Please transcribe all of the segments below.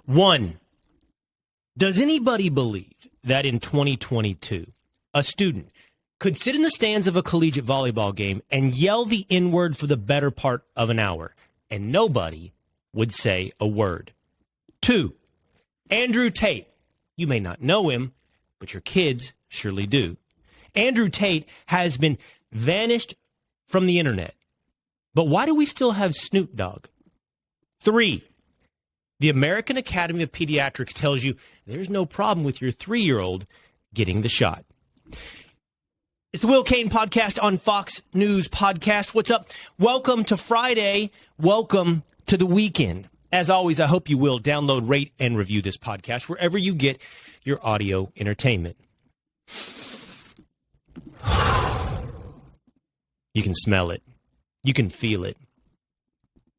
One, does anybody believe that in 2022, a student could sit in the stands of a collegiate volleyball game and yell the N-word for the better part of an hour, and nobody would say a word? Two, Andrew Tate. You may not know him, but your kids surely do. Andrew Tate has been vanished from the internet. But why do we still have Snoop Dogg? Three, the American Academy of Pediatrics tells you there's no problem with your 3-year-old getting the shot. It's the Will Cain Podcast on Fox News Podcast. What's up? Welcome to Friday. Welcome to the weekend. As always, I hope you will download, rate, and review this podcast wherever you get your audio entertainment. You can smell it. You can feel it.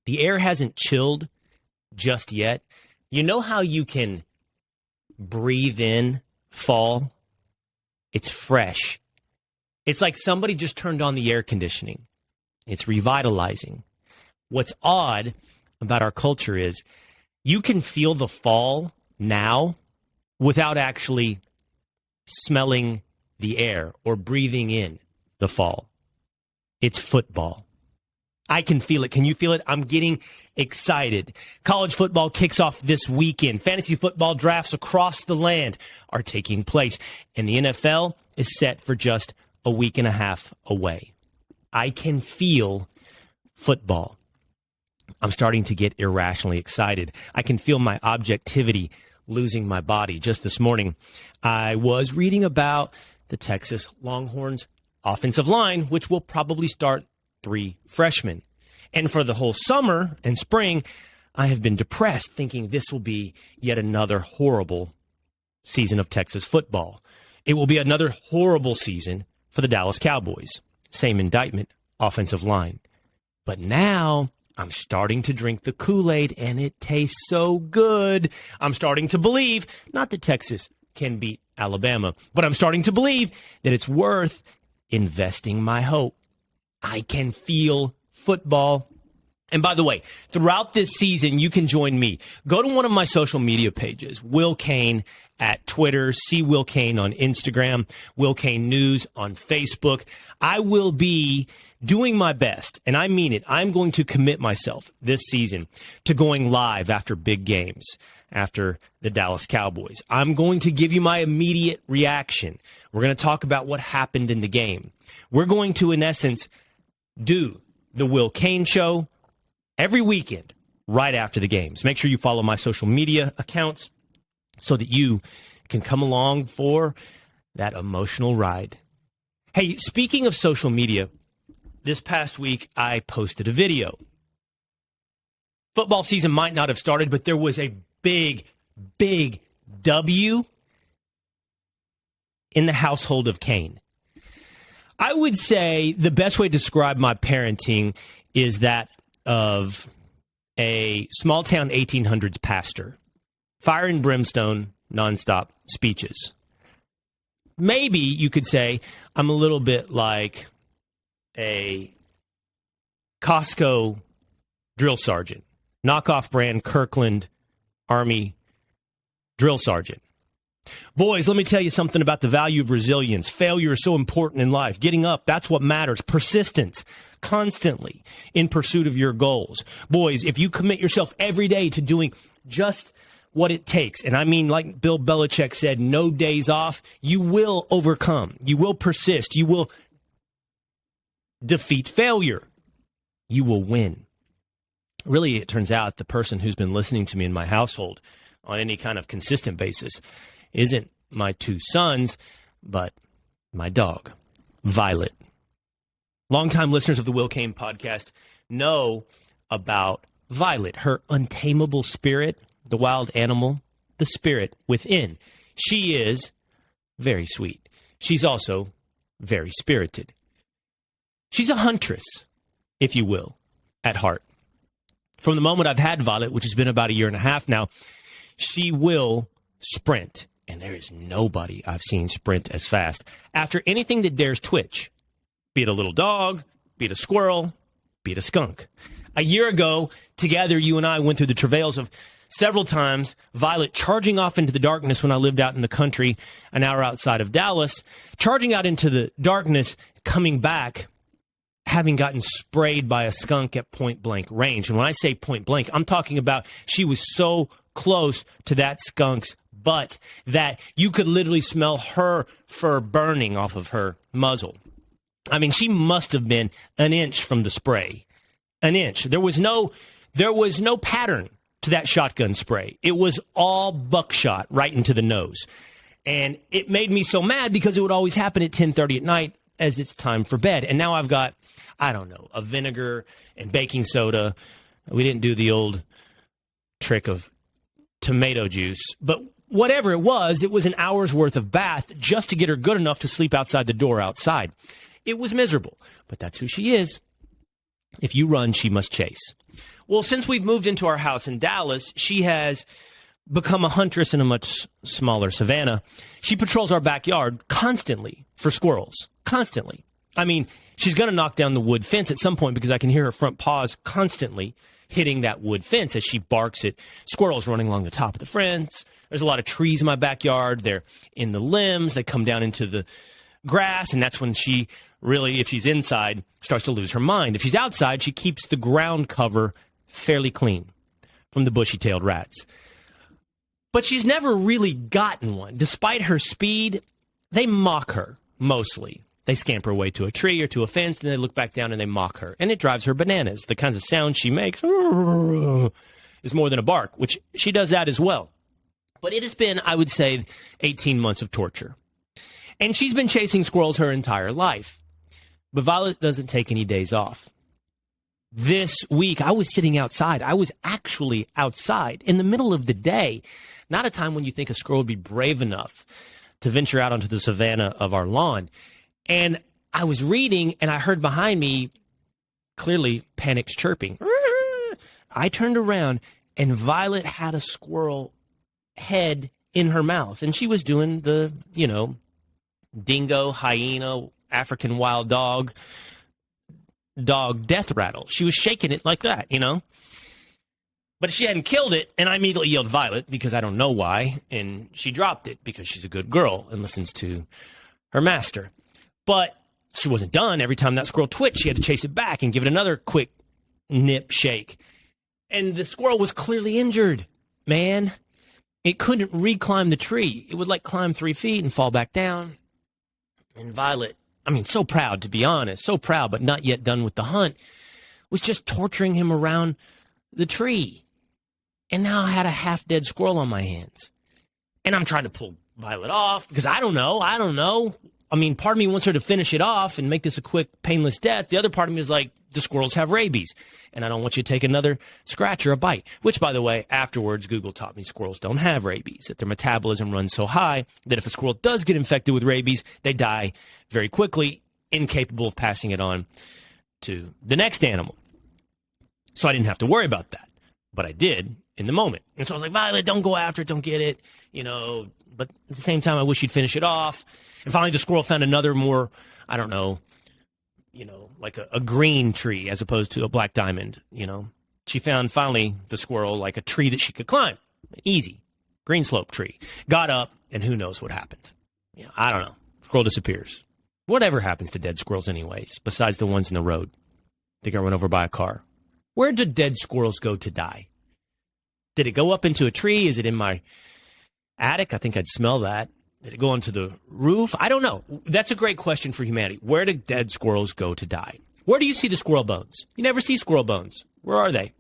The air hasn't chilled just yet. You know how you can breathe in fall? It's fresh. It's like somebody just turned on the air conditioning. It's revitalizing. What's odd about our culture is you can feel the fall now without actually smelling the air or breathing in the fall. It's football. I can feel it. Can you feel it? I'm getting excited. College football kicks off this weekend. Fantasy football drafts across the land are taking place, and the NFL is set for just a week and a half away. I can feel football. I'm starting to get irrationally excited. I can feel my objectivity losing my body. Just this morning, I was reading about the Texas Longhorns offensive line, which will probably start 3 freshmen. And for the whole summer and spring, I have been depressed, thinking this will be yet another horrible season of Texas football. It will be another horrible season for the Dallas Cowboys. Same indictment, offensive line. But now I'm starting to drink the Kool-Aid, and it tastes so good. I'm starting to believe, not that Texas can beat Alabama, but I'm starting to believe that it's worth investing my hope. I can feel football. And by the way, throughout this season, you can join me. Go to one of my social media pages, Will Cain at Twitter, see Will Cain on Instagram, Will Cain News on Facebook. I will be doing my best, and I mean it. I'm going to commit myself this season to going live after big games, after the Dallas Cowboys. I'm going to give you my immediate reaction. We're going to talk about what happened in the game. We're going to, in essence, do the Will Cain Show every weekend right after the games. Make sure you follow my social media accounts so that you can come along for that emotional ride. Hey, speaking of social media, this past week I posted a video. Football season might not have started, but there was a big W in the household of Cain. I would say the best way to describe my parenting is that of a small-town 1800s pastor. Fire and brimstone, nonstop speeches. Maybe you could say I'm a little bit like a Costco drill sergeant, knockoff brand Kirkland Army drill sergeant. Boys, let me tell you something about the value of resilience. Failure is so important in life. Getting up, that's what matters. Persistence, constantly in pursuit of your goals. Boys, if you commit yourself every day to doing just what it takes, and I mean, like Bill Belichick said, no days off, you will overcome. You will persist. You will defeat failure. You will win. Really, it turns out the person who's been listening to me in my household on any kind of consistent basis isn't my 2 sons, but my dog, Violet. Longtime listeners of the Will Cain Podcast know about Violet, her untamable spirit, the wild animal, the spirit within. She is very sweet. She's also very spirited. She's a huntress, if you will, at heart. From the moment I've had Violet, which has been about 1.5 years now, she will sprint. And there is nobody I've seen sprint as fast after anything that dares twitch. Be it a little dog, be it a squirrel, be it a skunk. A year ago, together, you and I went through the travails of several times, Violet charging off into the darkness when I lived out in the country, an hour outside of Dallas, charging out into the darkness, coming back, having gotten sprayed by a skunk at point blank range. And when I say point blank, I'm talking about she was so close to that skunk's butt that you could literally smell her fur burning off of her muzzle. I mean, she must have been an inch from the spray. An inch. There was no pattern to that shotgun spray. It was all buckshot right into the nose. And it made me so mad because it would always happen at 10:30 at night as it's time for bed. And now I've got, I don't know, a vinegar and baking soda. We didn't do the old trick of tomato juice. But whatever it was an hour's worth of bath just to get her good enough to sleep outside the door outside. It was miserable. But that's who she is. If you run, she must chase. Well, since we've moved into our house in Dallas, she has become a huntress in a much smaller savanna. She patrols our backyard constantly for squirrels. Constantly. I mean, she's going to knock down the wood fence at some point because I can hear her front paws constantly hitting that wood fence as she barks at squirrels running along the top of the fence. There's a lot of trees in my backyard. They're in the limbs. They come down into the grass, and that's when she really, if she's inside, starts to lose her mind. If she's outside, she keeps the ground cover fairly clean from the bushy-tailed rats. But she's never really gotten one. Despite her speed, they mock her, mostly. They scamper away to a tree or to a fence, and they look back down and they mock her. And it drives her bananas. The kinds of sounds she makes is more than a bark, which she does that as well. But it has been, I would say, 18 months of torture. And she's been chasing squirrels her entire life. But Violet doesn't take any days off. This week, I was sitting outside. I was actually outside in the middle of the day. Not a time when you think a squirrel would be brave enough to venture out onto the savanna of our lawn. And I was reading, and I heard behind me, clearly, panics chirping. I turned around, and Violet had a squirrel head in her mouth. And she was doing the, dingo, hyena, African wild dog death rattle. She was shaking it like that, But she hadn't killed it, and I immediately yelled Violet because I don't know why, and she dropped it because she's a good girl and listens to her master. But she wasn't done. Every time that squirrel twitched, she had to chase it back and give it another quick nip shake. And the squirrel was clearly injured, man. It couldn't reclimb the tree. It would climb 3 feet and fall back down. And Violet, so proud, to be honest, so proud, but not yet done with the hunt, was just torturing him around the tree. And now I had a half-dead squirrel on my hands. And I'm trying to pull Violet off because I don't know. Part of me wants her to finish it off and make this a quick, painless death. The other part of me is like, the squirrels have rabies, and I don't want you to take another scratch or a bite. Which, by the way, afterwards, Google taught me squirrels don't have rabies, that their metabolism runs so high that if a squirrel does get infected with rabies, they die very quickly, incapable of passing it on to the next animal. So I didn't have to worry about that, but I did in the moment. And so I was like, Violet, don't go after it, don't get it, but at the same time, I wish you'd finish it off. And finally, the squirrel found another more, like a green tree as opposed to a black diamond, She found finally the squirrel like a tree that she could climb. Easy. Green slope tree. Got up, and who knows what happened. I don't know. Squirrel disappears. Whatever happens to dead squirrels anyways, besides the ones in the road. They got run over by a car. Where do dead squirrels go to die? Did it go up into a tree? Is it in my attic? I think I'd smell that. Did it go onto the roof? I don't know. That's a great question for humanity. Where do dead squirrels go to die? Where do you see the squirrel bones? You never see squirrel bones. Where are they?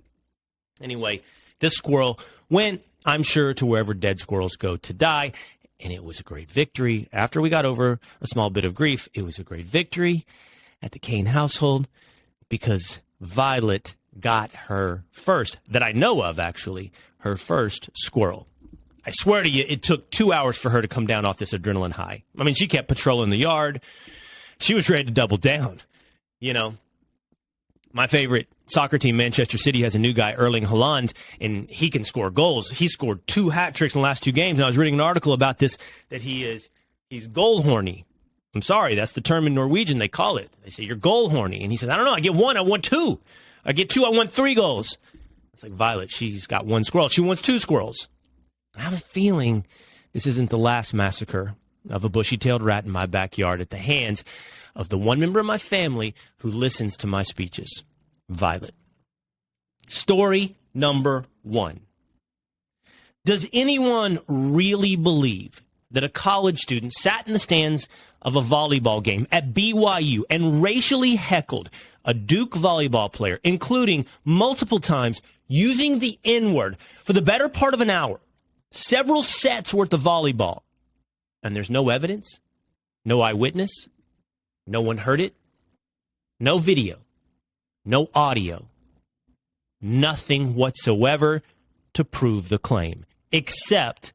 Anyway, this squirrel went, I'm sure, to wherever dead squirrels go to die, and it was a great victory. After we got over a small bit of grief, it was a great victory at the Cain household because Violet got her first, that I know of actually, her first squirrel. I swear to you, it took 2 hours for her to come down off this adrenaline high. She kept patrolling the yard. She was ready to double down. My favorite soccer team, Manchester City, has a new guy, Erling Haaland, and he can score goals. He scored 2 hat tricks in the last 2 games, and I was reading an article about this, that he's goal horny. I'm sorry, that's the term in Norwegian they call it. They say, you're goal horny. And he says, I don't know, I get 1, I want 2. I get 2, I want 3 goals. It's like Violet, she's got one squirrel. She wants two squirrels. I have a feeling this isn't the last massacre of a bushy-tailed rat in my backyard at the hands of the one member of my family who listens to my speeches, Violet. Story number 1. Does anyone really believe that a college student sat in the stands of a volleyball game at BYU and racially heckled a Duke volleyball player, including multiple times using the N-word for the better part of an hour, several sets worth of volleyball, and there's no evidence, no eyewitness, no one heard it, no video, no audio, nothing whatsoever to prove the claim, except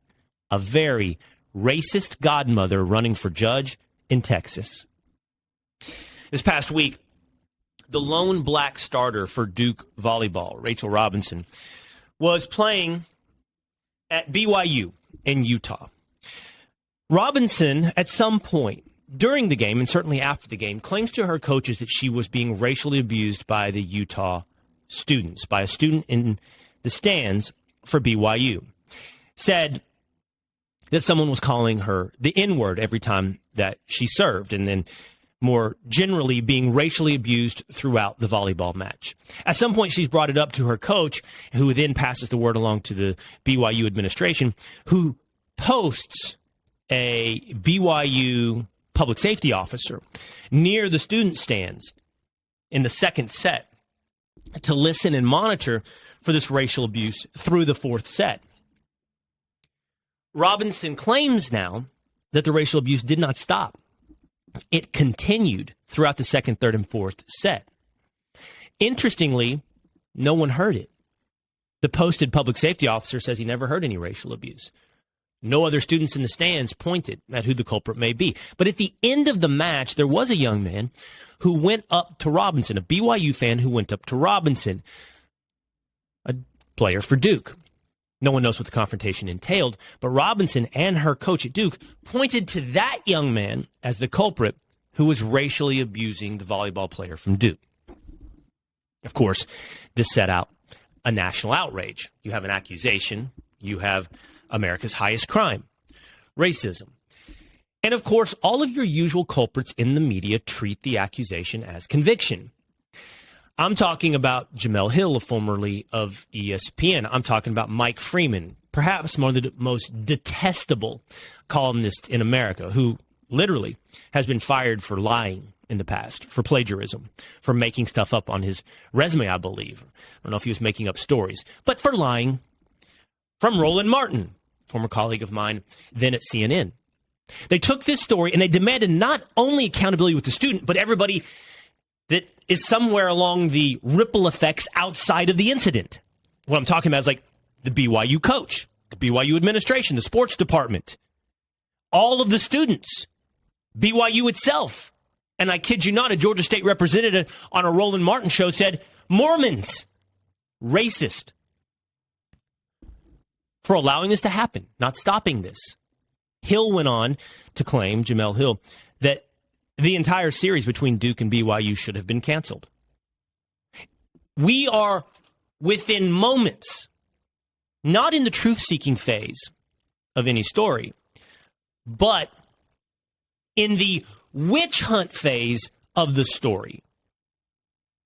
a very racist godmother running for judge in Texas? This past week, the lone black starter for Duke volleyball, Rachel Robinson, was playing at BYU in Utah. Robinson, at some point during the game, and certainly after the game, claims to her coaches that she was being racially abused by the Utah students, by a student in the stands for BYU. Said that someone was calling her the N-word every time that she served, and then more generally being racially abused throughout the volleyball match. At some point, she's brought it up to her coach, who then passes the word along to the BYU administration, who posts a BYU public safety officer near the student stands in the second set to listen and monitor for this racial abuse through the fourth set. Robinson claims now that the racial abuse did not stop. It continued throughout the second, third, and fourth set. Interestingly, no one heard it. The posted public safety officer says he never heard any racial abuse. No other students in the stands pointed at who the culprit may be. But at the end of the match, there was a young man who went up to Robinson, a BYU fan who went up to Robinson, a player for Duke. No one knows what the confrontation entailed, but Robinson and her coach at Duke pointed to that young man as the culprit who was racially abusing the volleyball player from Duke. Of course, this set out a national outrage. You have an accusation. You have America's highest crime, racism. And of course, all of your usual culprits in the media treat the accusation as conviction. I'm talking about Jemele Hill, formerly of ESPN. I'm talking about Mike Freeman, perhaps one of the most detestable columnists in America, who literally has been fired for lying in the past, for plagiarism, for making stuff up on his resume, I believe. I don't know if he was making up stories, but for lying. From Roland Martin, former colleague of mine, then at CNN. They took this story and they demanded not only accountability with the student, but everybody that is somewhere along the ripple effects outside of the incident. What I'm talking about is like the BYU coach, the BYU administration, the sports department, all of the students, BYU itself. And I kid you not, a Georgia State representative on a Roland Martin show said, Mormons, racist, for allowing this to happen, not stopping this. Hill went on to claim, Jemele Hill, that the entire series between Duke and BYU should have been canceled. We are within moments, not in the truth-seeking phase of any story, but in the witch hunt phase of the story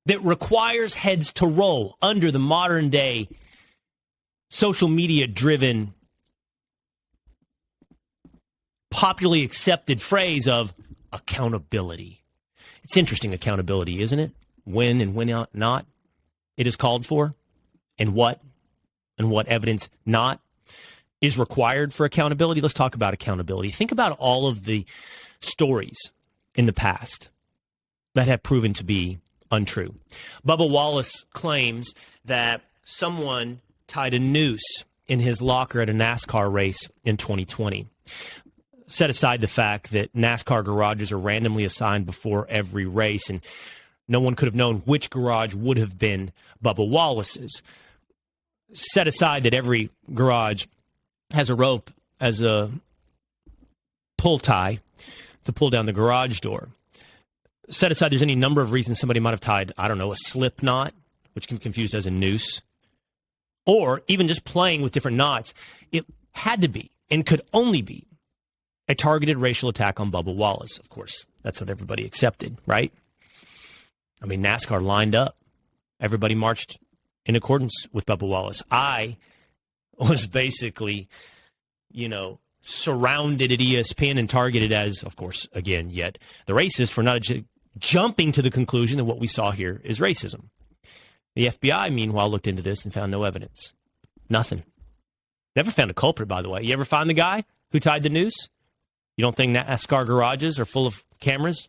that requires heads to roll under the modern-day social media-driven, popularly accepted phrase of accountability. It's interesting, accountability, isn't it? When and when not it is called for, and what evidence not is required for accountability. Let's talk about accountability. Think about all of the stories in the past that have proven to be untrue. Bubba Wallace claims that someone tied a noose in his locker at a NASCAR race in 2020. Set aside the fact that NASCAR garages are randomly assigned before every race, and no one could have known which garage would have been Bubba Wallace's. Set aside that every garage has a rope as a pull tie to pull down the garage door. Set aside there's any number of reasons somebody might have tied, I don't know, a slip knot, which can be confused as a noose, or even just playing with different knots, it had to be and could only be a targeted racial attack on Bubba Wallace. Of course, that's what everybody accepted, right? I mean, NASCAR lined up. Everybody marched in accordance with Bubba Wallace. I was basically, surrounded at ESPN and targeted as, of course, again, yet the racist for not jumping to the conclusion that what we saw here is racism. The FBI, meanwhile, looked into this and found no evidence. Nothing. Never found a culprit, by the way. You ever find the guy who tied the noose? You don't think NASCAR garages are full of cameras?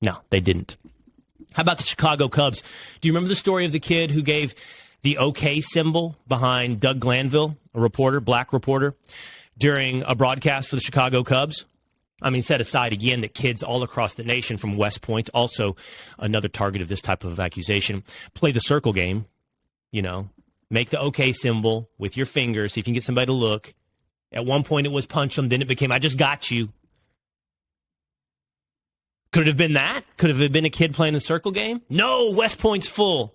No, they didn't. How about the Chicago Cubs? Do you remember the story of the kid who gave the OK symbol behind Doug Glanville, a reporter, black reporter, during a broadcast for the Chicago Cubs? I mean, set aside again that kids all across the nation from West Point, also another target of this type of accusation, play the circle game, make the OK symbol with your fingers, see if you can get somebody to look. At one point it was punch them, then it became, I just got you. Could it have been that? Could it have been a kid playing the circle game? No, West Point's full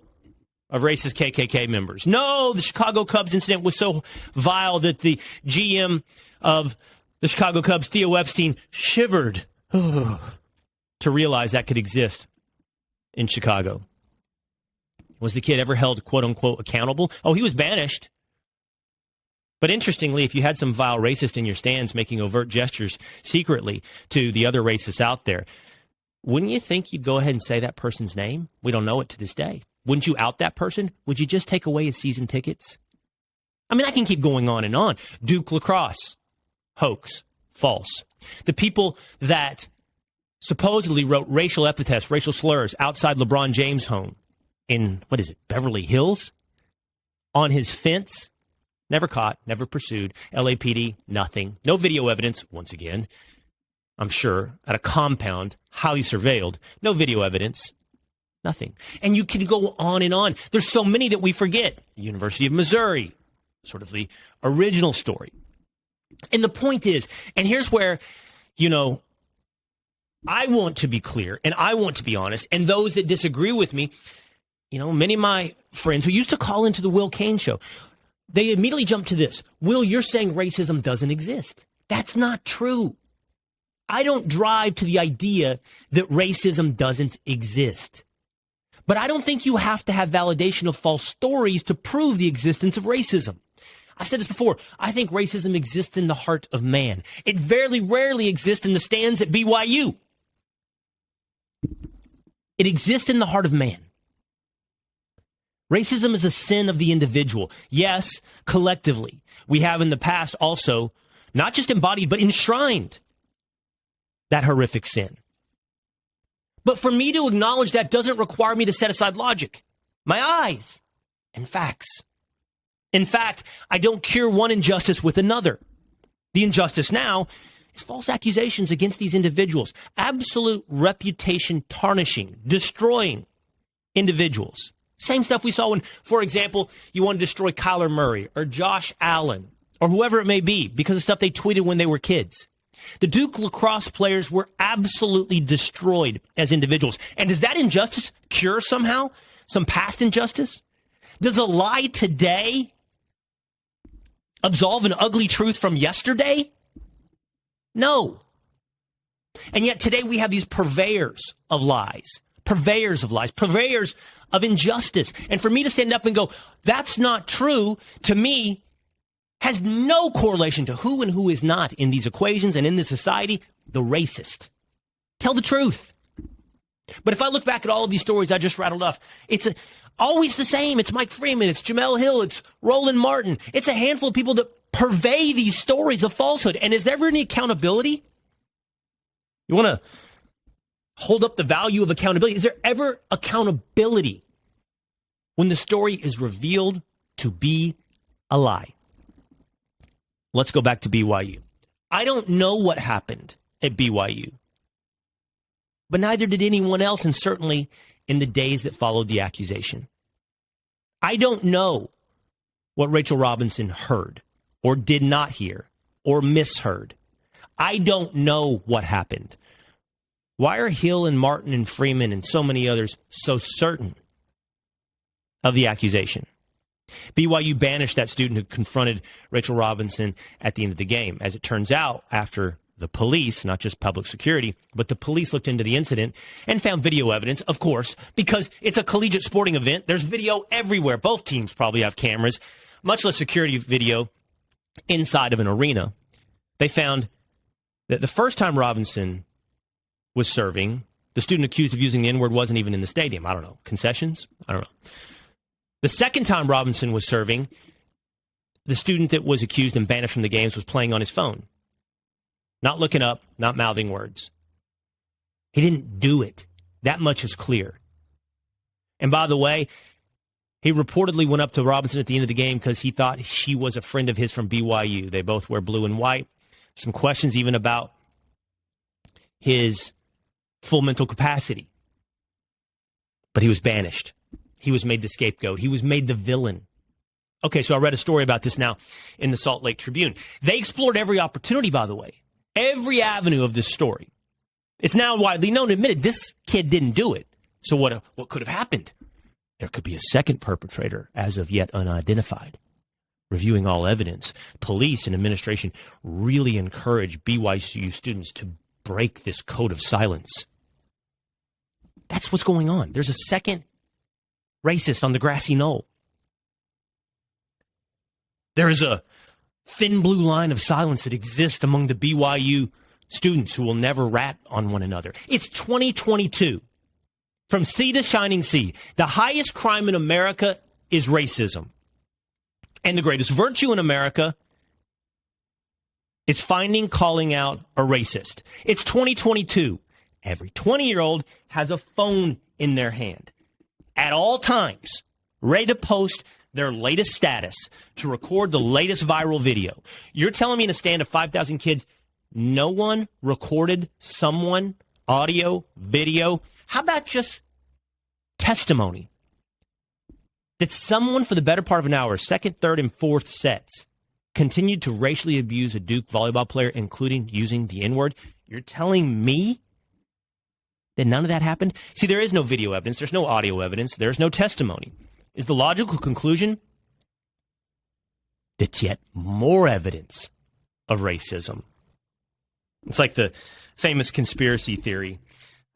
of racist KKK members. No, the Chicago Cubs incident was so vile that the GM of the Chicago Cubs, Theo Epstein, shivered to realize that could exist in Chicago. Was the kid ever held, quote-unquote, accountable? Oh, he was banished. But interestingly, if you had some vile racist in your stands making overt gestures secretly to the other racists out there, wouldn't you think you'd go ahead and say that person's name? We don't know it to this day. Wouldn't you out that person? Would you just take away his season tickets? I mean, I can keep going on and on. Duke lacrosse, hoax, false. The people that supposedly wrote racial epithets, racial slurs outside LeBron James' home in, Beverly Hills? On his fence? Never caught, never pursued. LAPD, nothing. No video evidence, once again, I'm sure, at a compound, highly surveilled. No video evidence, nothing. And you can go on and on. There's so many that we forget. University of Missouri, sort of the original story. And the point is, and here's where, I want to be clear and I want to be honest. And those that disagree with me, many of my friends who used to call into the Will Cain show, they immediately jump to this. Will, you're saying racism doesn't exist. That's not true. I don't drive to the idea that racism doesn't exist. But I don't think you have to have validation of false stories to prove the existence of racism. I've said this before. I think racism exists in the heart of man. It very rarely exists in the stands at BYU. It exists in the heart of man. Racism is a sin of the individual. Yes, collectively. We have in the past also not just embodied, but enshrined that horrific sin. But for me to acknowledge that doesn't require me to set aside logic, my eyes, and facts. In fact, I don't cure one injustice with another. The injustice now is false accusations against these individuals. Absolute reputation tarnishing, destroying individuals. Same stuff we saw when, for example, you want to destroy Kyler Murray or Josh Allen or whoever it may be because of stuff they tweeted when they were kids. The Duke lacrosse players were absolutely destroyed as individuals. And does that injustice cure somehow some past injustice? Does a lie today absolve an ugly truth from yesterday? No. And yet today we have these purveyors of lies, purveyors of injustice. And for me to stand up and go, that's not true, to me, has no correlation to who and who is not in these equations and in this society, the racist. Tell the truth. But if I look back at all of these stories I just rattled off, it's always the same. It's Mike Freeman, it's Jamel Hill, it's Roland Martin. It's a handful of people that purvey these stories of falsehood. And is there ever any accountability? You want to hold up the value of accountability? Is there ever accountability when the story is revealed to be a lie? Let's go back to BYU. I don't know what happened at BYU, but neither did anyone else, and certainly in the days that followed the accusation. I don't know what Rachel Robinson heard or did not hear or misheard. I don't know what happened. Why are Hill and Martin and Freeman and so many others so certain of the accusation? BYU banished that student who confronted Rachel Robinson at the end of the game. As it turns out, after the police, not just public security, but the police looked into the incident and found video evidence, of course, because it's a collegiate sporting event. There's video everywhere. Both teams probably have cameras, much less security video inside of an arena. They found that the first time Robinson was serving, the student accused of using the N-word wasn't even in the stadium. I don't know. Concessions? I don't know. The second time Robinson was serving, the student that was accused and banished from the games was playing on his phone. Not looking up, not mouthing words. He didn't do it. That much is clear. And by the way, he reportedly went up to Robinson at the end of the game because he thought she was a friend of his from BYU. They both wear blue and white. Some questions even about his full mental capacity. But he was banished. He was made the scapegoat. He was made the villain. Okay, so I read a story about this now in the Salt Lake Tribune. They explored every opportunity, by the way, every avenue of this story. It's now widely known, admitted, this kid didn't do it. So what could have happened? There could be a second perpetrator, as of yet unidentified. Reviewing all evidence, police and administration really encourage BYU students to break this code of silence. That's what's going on. There's a second racist on the grassy knoll. There is a thin blue line of silence that exists among the BYU students who will never rat on one another. It's 2022. From sea to shining sea, the highest crime in America is racism. And the greatest virtue in America is finding, calling out a racist. It's 2022. Every 20-year-old has a phone in their hand at all times, ready to post their latest status, to record the latest viral video. You're telling me in a stand of 5,000 kids, no one recorded someone, audio, video? How about just testimony that someone for the better part of an hour, second, third, and fourth sets, continued to racially abuse a Duke volleyball player, including using the N-word? You're telling me that none of that happened? See, there is no video evidence. There's no audio evidence. There's no testimony. Is the logical conclusion that's yet more evidence of racism? It's like the famous conspiracy theory.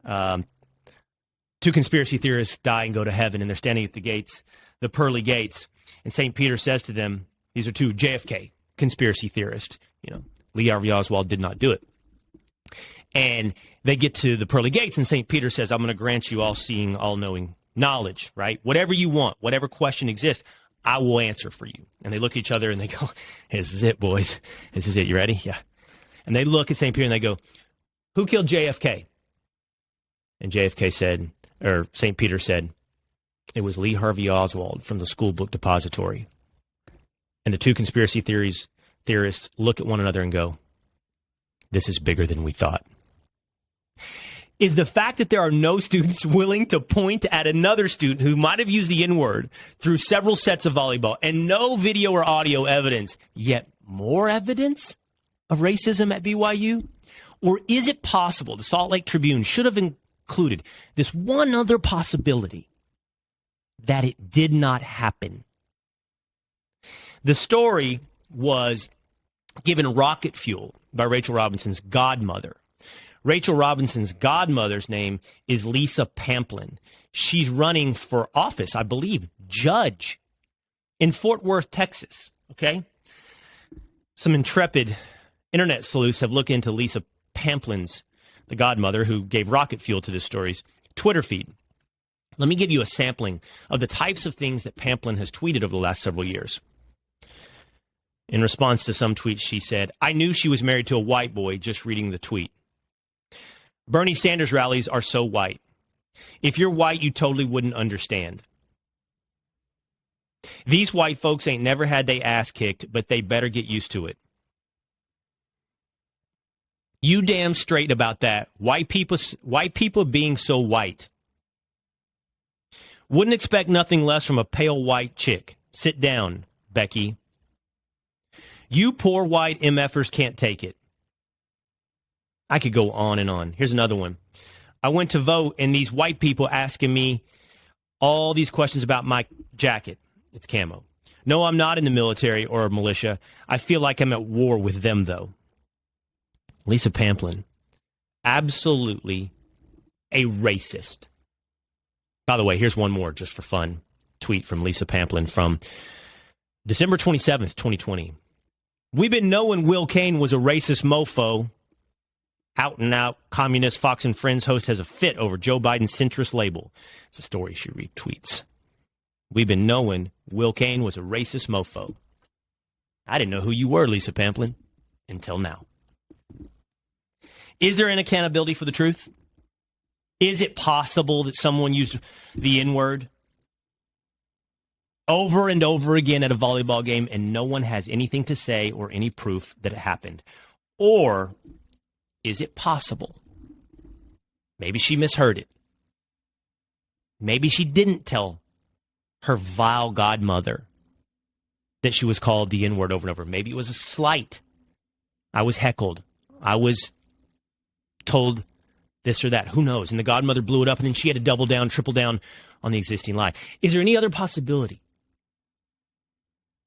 Two conspiracy theorists die and go to heaven, and they're standing at the gates, the pearly gates, and St. Peter says to them, these are two JFK conspiracy theorists. Lee Harvey Oswald did not do it. And they get to the pearly gates, and St. Peter says, I'm going to grant you all-seeing, all-knowing knowledge, right? Whatever you want, whatever question exists, I will answer for you. And they look at each other, and they go, this is it, boys. This is it. You ready? Yeah. And they look at St. Peter, and they go, who killed JFK? And St. Peter said, it was Lee Harvey Oswald from the school book depository. And the two conspiracy theorists look at one another and go, this is bigger than we thought. Is the fact that there are no students willing to point at another student who might have used the N-word through several sets of volleyball and no video or audio evidence, yet more evidence of racism at BYU? Or is it possible the Salt Lake Tribune should have included this one other possibility, that it did not happen? The story was given rocket fuel by Rachel Robinson's godmother. Rachel Robinson's godmother's name is Lisa Pamplin. She's running for office, I believe, judge in Fort Worth, Texas. Okay? Some intrepid internet sleuths have looked into Lisa Pamplin's, the godmother who gave rocket fuel to this story's Twitter feed. Let me give you a sampling of the types of things that Pamplin has tweeted over the last several years. In response to some tweets, she said, I knew she was married to a white boy just reading the tweet. Bernie Sanders rallies are so white. If you're white, you totally wouldn't understand. These white folks ain't never had their ass kicked, but they better get used to it. You damn straight about that. White people being so white. Wouldn't expect nothing less from a pale white chick. Sit down, Becky. You poor white MFers can't take it. I could go on and on. Here's another one. I went to vote, and these white people asking me all these questions about my jacket. It's camo. No, I'm not in the military or militia. I feel like I'm at war with them, though. Lisa Pamplin, absolutely a racist. By the way, here's one more just for fun. Tweet from Lisa Pamplin from December 27th, 2020. We've been knowing Will Cain was a racist mofo. Out and out communist Fox and Friends host has a fit over Joe Biden's centrist label. It's a story she retweets. We've been knowing Will Cain was a racist mofo. I didn't know who you were, Lisa Pamplin, until now. Is there an accountability for the truth? Is it possible that someone used the N-word over and over again at a volleyball game and no one has anything to say or any proof that it happened? Or is it possible? Maybe she misheard it. Maybe she didn't tell her vile godmother that she was called the N-word over and over. Maybe it was a slight. I was heckled. I was told this or that. Who knows? And the godmother blew it up, and then she had to double down, triple down on the existing lie. Is there any other possibility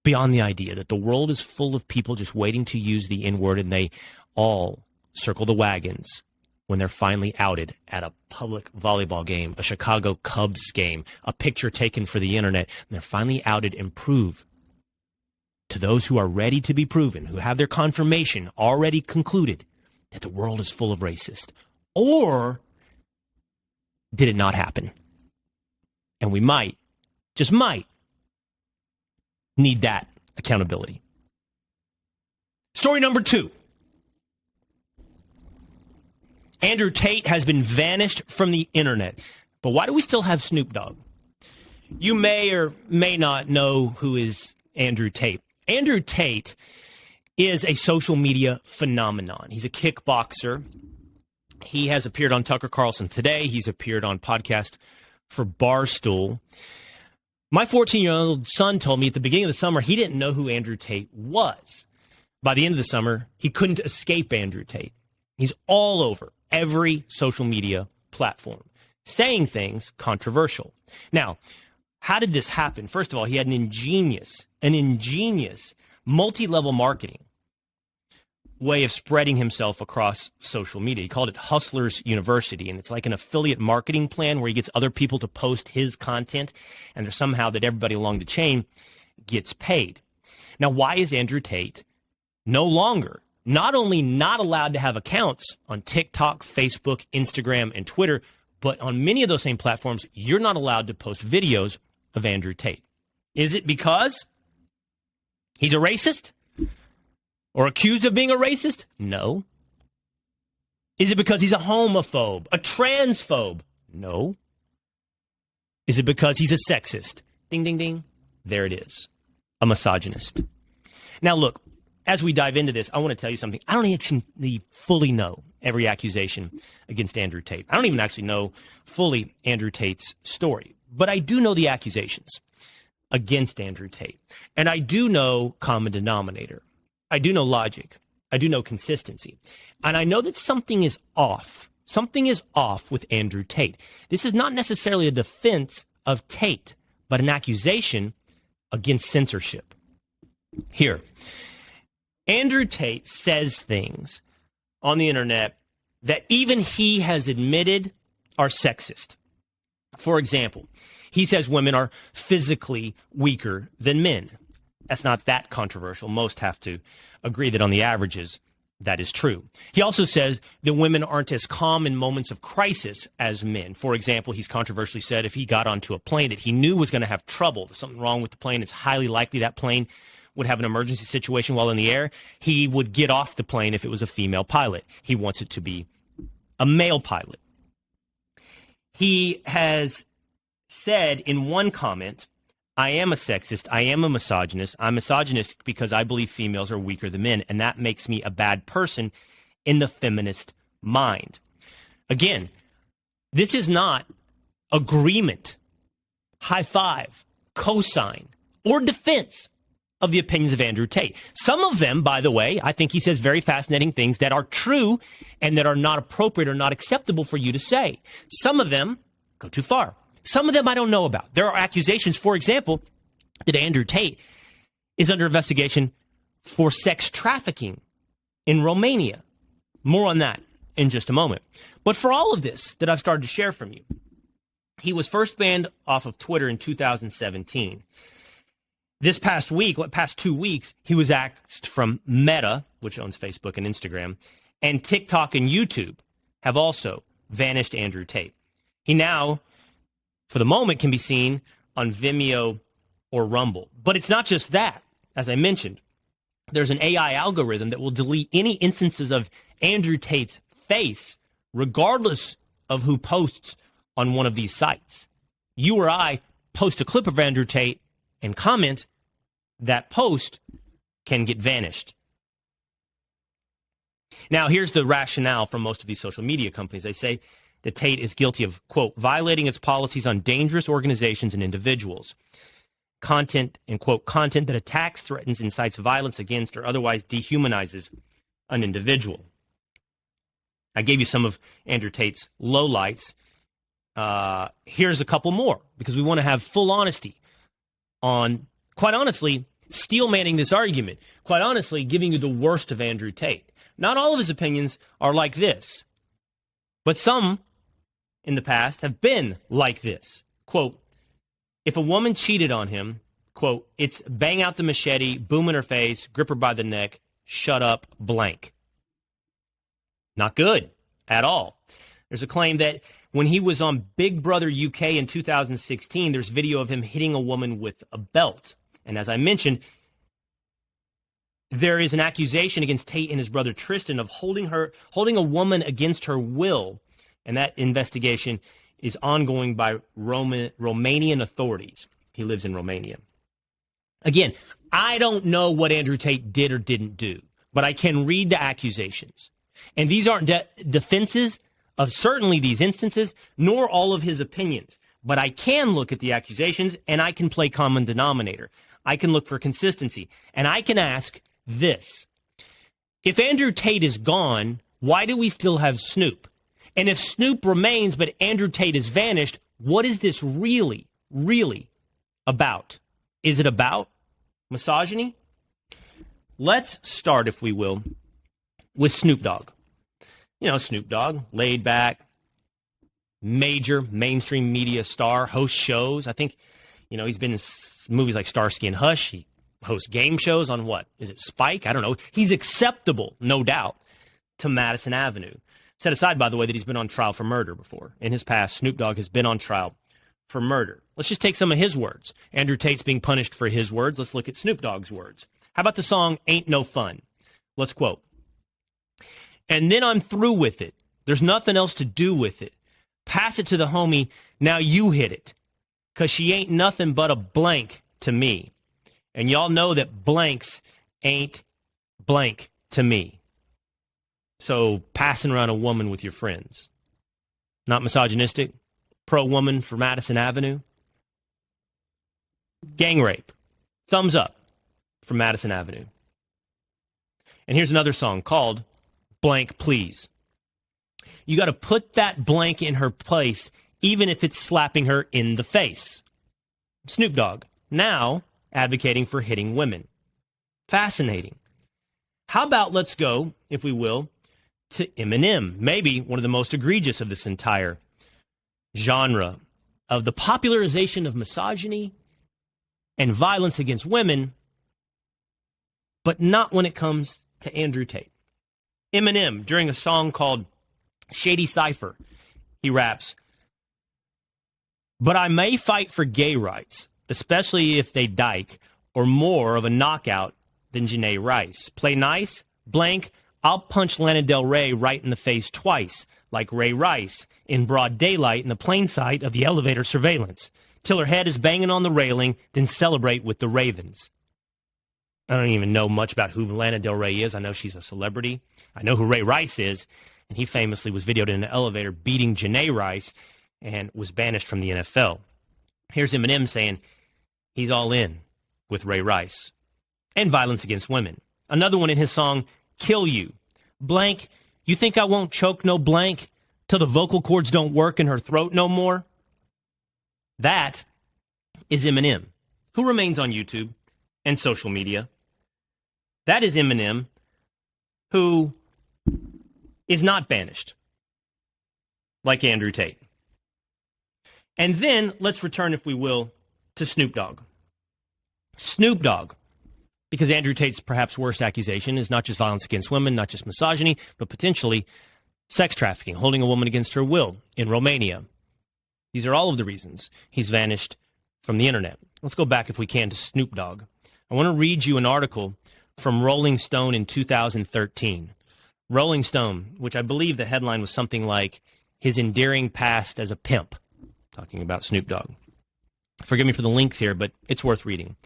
beyond the idea that the world is full of people just waiting to use the N-word, and they all circle the wagons when they're finally outed at a public volleyball game, a Chicago Cubs game, a picture taken for the internet, and they're finally outed and prove to those who are ready to be proven, who have their confirmation already concluded, that the world is full of racists? Or did it not happen? And we might, just might, need that accountability. Story number 2. Andrew Tate has been vanished from the internet. But why do we still have Snoop Dogg? You may or may not know who is Andrew Tate. Andrew Tate is a social media phenomenon. He's a kickboxer. He has appeared on Tucker Carlson Today. He's appeared on podcast for Barstool. My 14-year-old son told me at the beginning of the summer he didn't know who Andrew Tate was. By the end of the summer, he couldn't escape Andrew Tate. He's all over every social media platform, saying things controversial. Now, how did this happen? First of all, he had an ingenious multi-level marketing way of spreading himself across social media. He called it Hustlers University, and it's like an affiliate marketing plan where he gets other people to post his content, and there's somehow that everybody along the chain gets paid. Now, why is Andrew Tate no longer not only not allowed to have accounts on TikTok, Facebook, Instagram, and Twitter, but on many of those same platforms, you're not allowed to post videos of Andrew Tate? Is it because he's a racist? Or accused of being a racist? No. Is it because he's a homophobe, a transphobe? No. Is it because he's a sexist? Ding, ding, ding. There it is. A misogynist. Now, look, as we dive into this, I want to tell you something. I don't actually fully know every accusation against Andrew Tate. I don't even actually know fully Andrew Tate's story. But I do know the accusations against Andrew Tate. And I do know common denominator. I do know logic. I do know consistency. And I know that something is off. Something is off with Andrew Tate. This is not necessarily a defense of Tate, but an accusation against censorship. Here, Andrew Tate says things on the internet that even he has admitted are sexist. For example, he says women are physically weaker than men. That's not that controversial. Most have to agree that on the averages, that is true. He also says that women aren't as calm in moments of crisis as men. For example, he's controversially said if he got onto a plane that he knew was going to have trouble, there's something wrong with the plane, it's highly likely that plane would have an emergency situation while in the air, he would get off the plane if it was a female pilot. He wants it to be a male pilot. He has said in one comment, I am a sexist, I am a misogynist, I'm misogynistic because I believe females are weaker than men, and that makes me a bad person in the feminist mind. Again, this is not agreement, high five, cosign, or defense of the opinions of Andrew Tate. Some of them, by the way, I think he says very fascinating things that are true and that are not appropriate or not acceptable for you to say. Some of them go too far. Some of them I don't know about. There are accusations, for example, that Andrew Tate is under investigation for sex trafficking in Romania. More on that in just a moment. But for all of this that I've started to share from you, he was first banned off of Twitter in 2017. This past 2 weeks, he was axed from Meta, which owns Facebook and Instagram, and TikTok and YouTube have also vanished Andrew Tate. He now, for the moment, can be seen on Vimeo or Rumble. But it's not just that. As I mentioned, there's an AI algorithm that will delete any instances of Andrew Tate's face, regardless of who posts on one of these sites. You or I post a clip of Andrew Tate and comment, that post can get vanished. Now, here's the rationale from most of these social media companies. They say that Tate is guilty of, quote, violating its policies on dangerous organizations and individuals. Content, and quote, content that attacks, threatens, incites violence against, or otherwise dehumanizes an individual. I gave you some of Andrew Tate's lowlights. Here's a couple more, because we want to have full honesty on, quite honestly, steel manning this argument. Quite honestly, giving you the worst of Andrew Tate. Not all of his opinions are like this, but some in the past have been like this. Quote, if a woman cheated on him, quote, it's bang out the machete, boom in her face, grip her by the neck, shut up, blank. Not good at all. There's a claim that when he was on Big Brother UK in 2016, there's video of him hitting a woman with a belt. And as I mentioned, there is an accusation against Tate and his brother Tristan of holding a woman against her will. And that investigation is ongoing by Romanian authorities. He lives in Romania. Again, I don't know what Andrew Tate did or didn't do, but I can read the accusations. And these aren't defenses of certainly these instances, nor all of his opinions. But I can look at the accusations, and I can play common denominator. I can look for consistency. And I can ask this. If Andrew Tate is gone, why do we still have Snoop? And if Snoop remains, but Andrew Tate has vanished, what is this really, really about? Is it about misogyny? Let's start, if we will, with Snoop Dogg. You know, Snoop Dogg, laid back, major mainstream media star, hosts shows. I think, you know, he's been in movies like Starsky and Hush. He hosts game shows on what? Is it Spike? I don't know. He's acceptable, no doubt, to Madison Avenue. Set aside, by the way, that he's been on trial for murder before. In his past, Snoop Dogg has been on trial for murder. Let's just take some of his words. Andrew Tate's being punished for his words. Let's look at Snoop Dogg's words. How about the song Ain't No Fun? Let's quote. And then I'm through with it. There's nothing else to do with it. Pass it to the homie, now you hit it. 'Cause she ain't nothing but a blank to me. And y'all know that blanks ain't blank to me. So passing around a woman with your friends. Not misogynistic? Pro-woman for Madison Avenue? Gang rape. Thumbs up for Madison Avenue. And here's another song called Blank Please. You got to put that blank in her place, even if it's slapping her in the face. Snoop Dogg, now advocating for hitting women. Fascinating. How about let's go, if we will, to Eminem, maybe one of the most egregious of this entire genre of the popularization of misogyny and violence against women, but not when it comes to Andrew Tate. Eminem, during a song called Shady Cypher, he raps, but I may fight for gay rights, especially if they dyke or more of a knockout than Janae Rice. Play nice, blank, I'll punch Lana Del Rey right in the face twice, like Ray Rice, in broad daylight in the plain sight of the elevator surveillance, till her head is banging on the railing, then celebrate with the Ravens. I don't even know much about who Lana Del Rey is. I know she's a celebrity. I know who Ray Rice is, and he famously was videoed in an elevator beating Janae Rice and was banished from the NFL. Here's Eminem saying he's all in with Ray Rice and violence against women. Another one in his song, Kill You. Blank, you think I won't choke no blank till the vocal cords don't work in her throat no more? That is Eminem, who remains on YouTube and social media. That is Eminem, who is not banished, like Andrew Tate. And then let's return, if we will, to Snoop Dogg. Snoop Dogg, because Andrew Tate's perhaps worst accusation is not just violence against women, not just misogyny, but potentially sex trafficking, holding a woman against her will in Romania. These are all of the reasons he's vanished from the internet. Let's go back, if we can, to Snoop Dogg. I want to read you an article from Rolling Stone in 2013. Rolling Stone, which I believe the headline was something like, "His Endearing Past as a Pimp," talking about Snoop Dogg. Forgive me for the length here, but it's worth reading.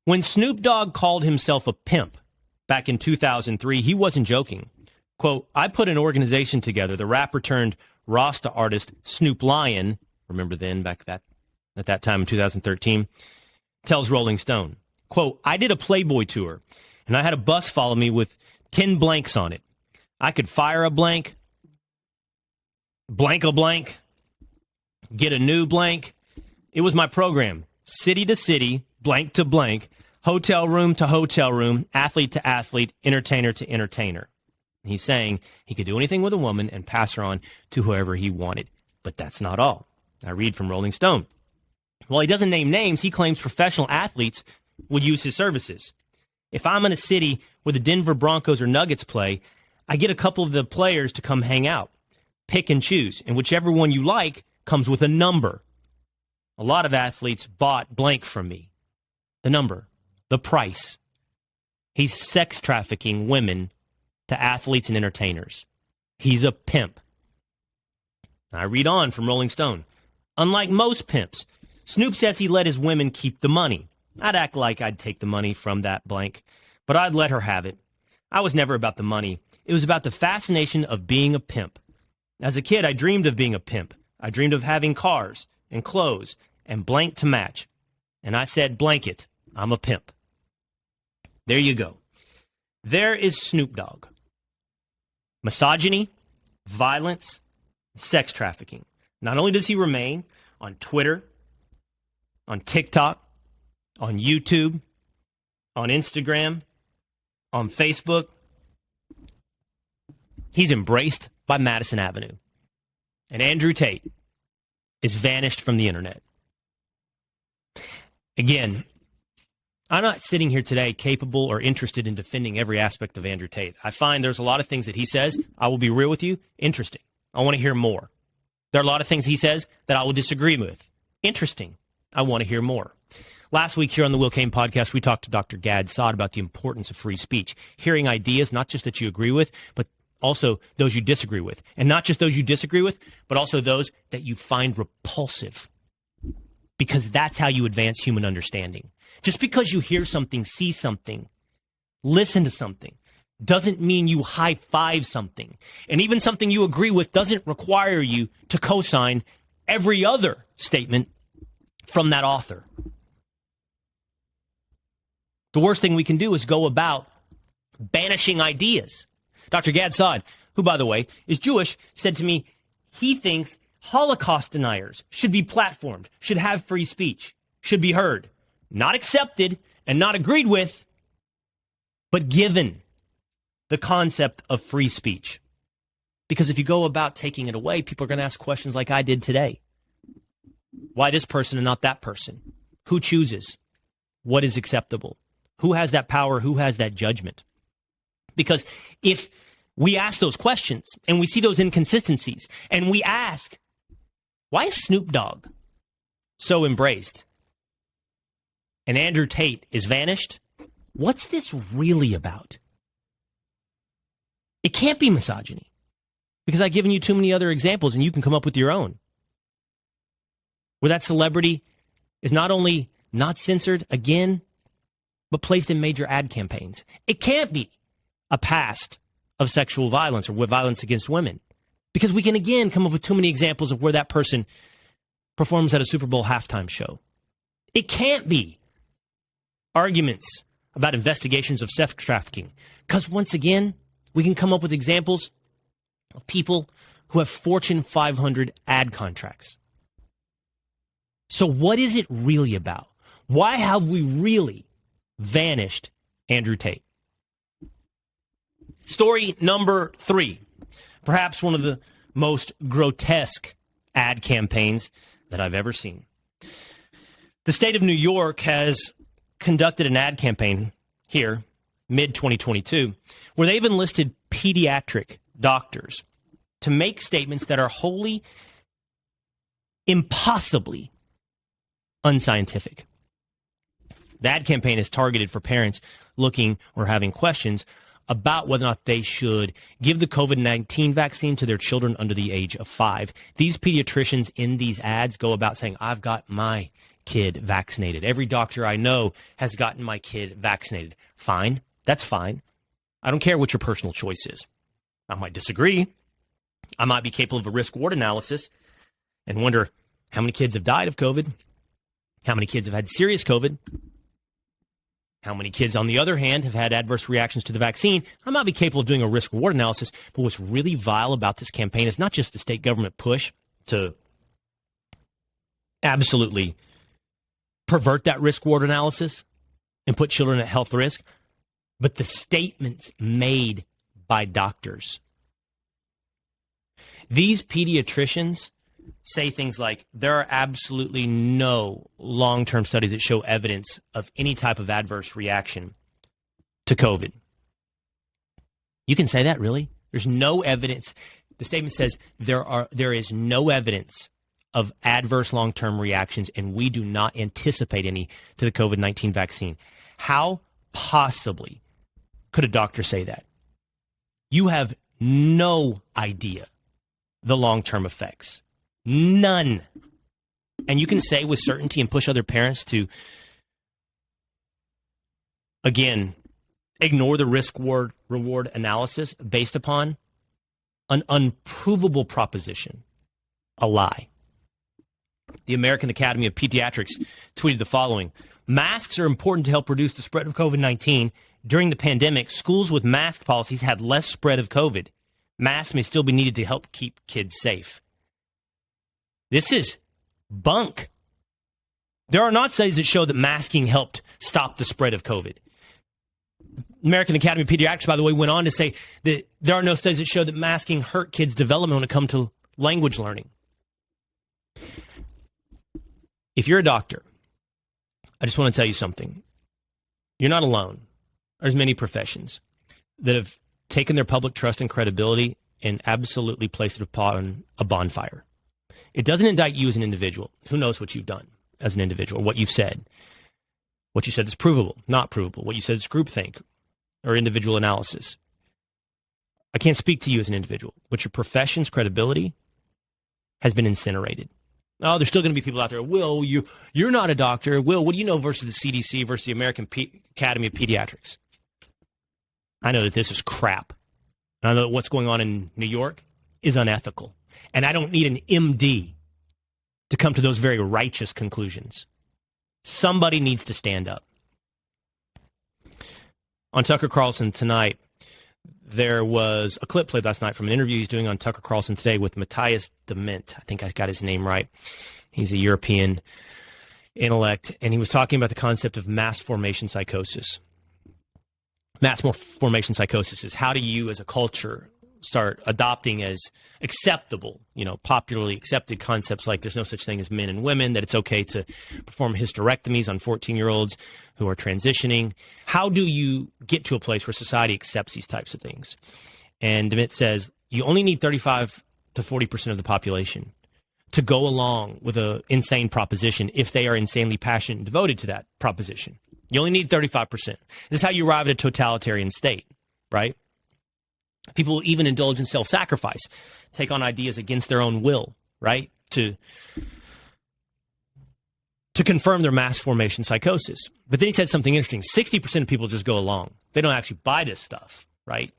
When Snoop Dogg called himself a pimp back in 2003, he wasn't joking. Quote, "I put an organization together, the rapper turned Rasta artist Snoop Lion," remember then, back at that time in 2013, tells Rolling Stone. Quote, "I did a Playboy tour, and I had a bus follow me with 10 blanks on it. I could fire a blank a blank, get a new blank. It was my program, city to city, blank to blank, hotel room to hotel room, athlete to athlete, entertainer to entertainer." He's saying he could do anything with a woman and pass her on to whoever he wanted. But that's not all. I read from Rolling Stone. While he doesn't name names, he claims professional athletes would use his services. "If I'm in a city where the Denver Broncos or Nuggets play, I get a couple of the players to come hang out. Pick and choose, and whichever one you like comes with a number. A lot of athletes bought blank from me. The number, the price. He's sex trafficking women to athletes and entertainers. He's a pimp." I read on from Rolling Stone. "Unlike most pimps, Snoop says he let his women keep the money. I'd act like I'd take the money from that blank, but I'd let her have it. I was never about the money. It was about the fascination of being a pimp. As a kid, I dreamed of being a pimp. I dreamed of having cars and clothes and blank to match. And I said, blanket, I'm a pimp." There you go. There is Snoop Dogg. Misogyny, violence, sex trafficking. Not only does he remain on Twitter, on TikTok, on YouTube, on Instagram, on Facebook, he's embraced by Madison Avenue. And Andrew Tate is vanished from the internet. Again, I'm not sitting here today capable or interested in defending every aspect of Andrew Tate. I find there's a lot of things that he says, I will be real with you, interesting. I want to hear more. There are a lot of things he says that I will disagree with. Interesting. I want to hear more. Last week here on the Cain Podcast, we talked to Dr. Gad Saad about the importance of free speech, hearing ideas, not just that you agree with, but also those you disagree with. And not just those you disagree with, but also those that you find repulsive. Because that's how you advance human understanding. Just because you hear something, see something, listen to something, doesn't mean you high-five something. And even something you agree with doesn't require you to co-sign every other statement from that author. The worst thing we can do is go about banishing ideas. Dr. Gad Saad, who, by the way, is Jewish, said to me he thinks Holocaust deniers should be platformed, should have free speech, should be heard. Not accepted and not agreed with, but given the concept of free speech. Because if you go about taking it away, people are going to ask questions like I did today. Why this person and not that person? Who chooses? What is acceptable? Who has that power? Who has that judgment? Because if we ask those questions and we see those inconsistencies and we ask, why is Snoop Dogg so embraced? And Andrew Tate is vanished? What's this really about? It can't be misogyny, because I've given you too many other examples and you can come up with your own. Where that celebrity is not only not censored again, but placed in major ad campaigns. It can't be a past of sexual violence or with violence against women, because we can again come up with too many examples of where that person performs at a Super Bowl halftime show. It can't be arguments about investigations of sex trafficking, because once again, we can come up with examples of people who have Fortune 500 ad contracts. So what is it really about? Why have we really vanished Andrew Tate. Story number 3, perhaps one of the most grotesque ad campaigns that I've ever seen. The state of New York has conducted an ad campaign here, mid-2022, where they've enlisted pediatric doctors to make statements that are wholly, impossibly unscientific. The ad campaign is targeted for parents looking or having questions about whether or not they should give the COVID-19 vaccine to their children under the age of 5. These pediatricians in these ads go about saying, I've got my kid vaccinated. Every doctor I know has gotten my kid vaccinated. Fine. That's fine. I don't care what your personal choice is. I might disagree. I might be capable of a risk-reward analysis and wonder how many kids have died of COVID, how many kids have had serious COVID, how many kids, on the other hand, have had adverse reactions to the vaccine. I might be capable of doing a risk-reward analysis, but what's really vile about this campaign is not just the state government push to absolutely pervert that risk-reward analysis and put children at health risk, but the statements made by doctors. These pediatricians say things like, there are absolutely no long-term studies that show evidence of any type of adverse reaction to COVID. You can say that, really? There's no evidence. The statement says there is no evidence of adverse long-term reactions, and we do not anticipate any to the COVID-19 vaccine. How possibly could a doctor say that? You have no idea the long-term effects. None. And you can say with certainty and push other parents to, again, ignore the risk-reward analysis based upon an unprovable proposition, a lie. The American Academy of Pediatrics tweeted the following: masks are important to help reduce the spread of COVID-19. During the pandemic, schools with mask policies had less spread of COVID. Masks may still be needed to help keep kids safe. This is bunk. There are not studies that show that masking helped stop the spread of COVID. American Academy of Pediatrics, by the way, went on to say that there are no studies that show that masking hurt kids' development when it comes to language learning. If you're a doctor, I just want to tell you something. You're not alone. There's many professions that have taken their public trust and credibility and absolutely placed it upon a bonfire. It doesn't indict you as an individual. Who knows what you've done as an individual, what you've said. What you said is provable, not provable. What you said is groupthink or individual analysis. I can't speak to you as an individual, but your profession's credibility has been incinerated. Oh, there's still going to be people out there. Will, you're not a doctor. Will, what do you know versus the CDC versus the American Academy of Pediatrics? I know that this is crap. And I know that what's going on in New York is unethical. And I don't need an MD to come to those very righteous conclusions. Somebody needs to stand up. On Tucker Carlson tonight, there was a clip played last night from an interview he's doing on Tucker Carlson today with Matthias Dement. I think I got his name right. He's a European intellect, and he was talking about the concept of mass formation psychosis. Mass formation psychosis is, how do you as a culture start adopting as acceptable, popularly accepted concepts like there's no such thing as men and women, that it's okay to perform hysterectomies on 14-year-olds who are transitioning. How do you get to a place where society accepts these types of things? And Dement says you only need 35 to 40% of the population to go along with an insane proposition if they are insanely passionate and devoted to that proposition. You only need 35%. This is how you arrive at a totalitarian state, right? People will even indulge in self-sacrifice, take on ideas against their own will, right? To confirm their mass formation psychosis. But then he said something interesting. 60% of people just go along. They don't actually buy this stuff, right?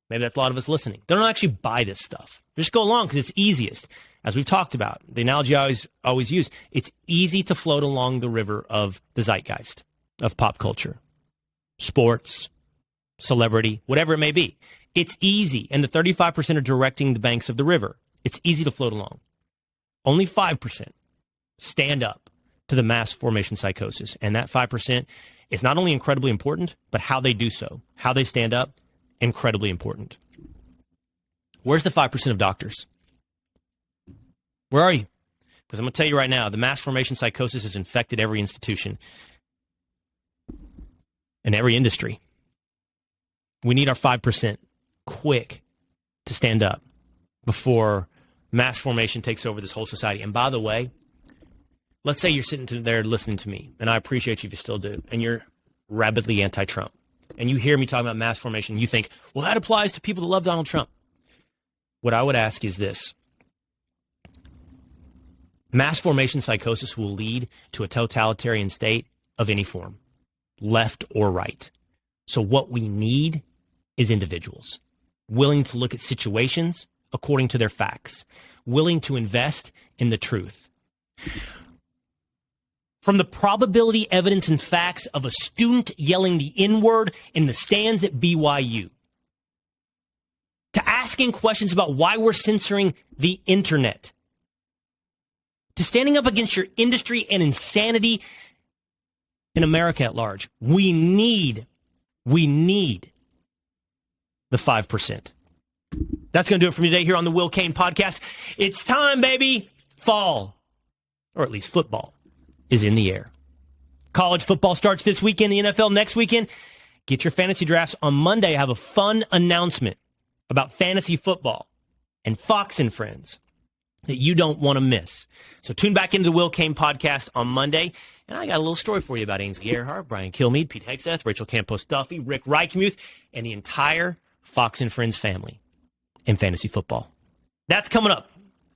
Maybe that's a lot of us listening. They don't actually buy this stuff. They just go along because it's easiest. As we've talked about, the analogy I always use, it's easy to float along the river of the zeitgeist, of pop culture, sports, celebrity, whatever it may be. It's easy, and the 35% are directing the banks of the river. It's easy to float along. Only 5% stand up to the mass formation psychosis, and that 5% is not only incredibly important, but how they do so, how they stand up, incredibly important. Where's the 5% of doctors? Where are you? Because I'm going to tell you right now, the mass formation psychosis has infected every institution and every industry. We need our 5% quick to stand up before mass formation takes over this whole society. And by the way, let's say you're sitting there listening to me, and I appreciate you if you still do, and you're rabidly anti-Trump, and you hear me talking about mass formation, you think, well, that applies to people that love Donald Trump. What I would ask is this. Mass formation psychosis will lead to a totalitarian state of any form, left or right. So what we need is individuals willing to look at situations according to their facts, willing to invest in the truth. From the probability, evidence, and facts of a student yelling the N-word in the stands at BYU, to asking questions about why we're censoring the internet, to standing up against your industry and insanity in America at large. We need the 5%. That's going to do it for me today here on the Will Cain Podcast. It's time, baby. Fall, or at least football, is in the air. College football starts this weekend, the NFL next weekend. Get your fantasy drafts on Monday. I have a fun announcement about fantasy football and Fox and Friends that you don't want to miss. So tune back into the Will Cain Podcast on Monday. And I got a little story for you about Ainsley Earhart, Brian Kilmeade, Pete Hegseth, Rachel Campos-Duffy, Rick Reichmuth, and the entire Fox and Friends family in fantasy football. That's coming up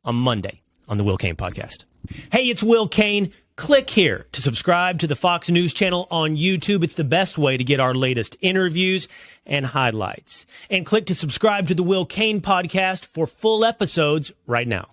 on Monday on the Will Cain Podcast. Hey, it's Will Cain. Click here to subscribe to the Fox News channel on YouTube. It's the best way to get our latest interviews and highlights. And click to subscribe to the Will Cain Podcast for full episodes right now.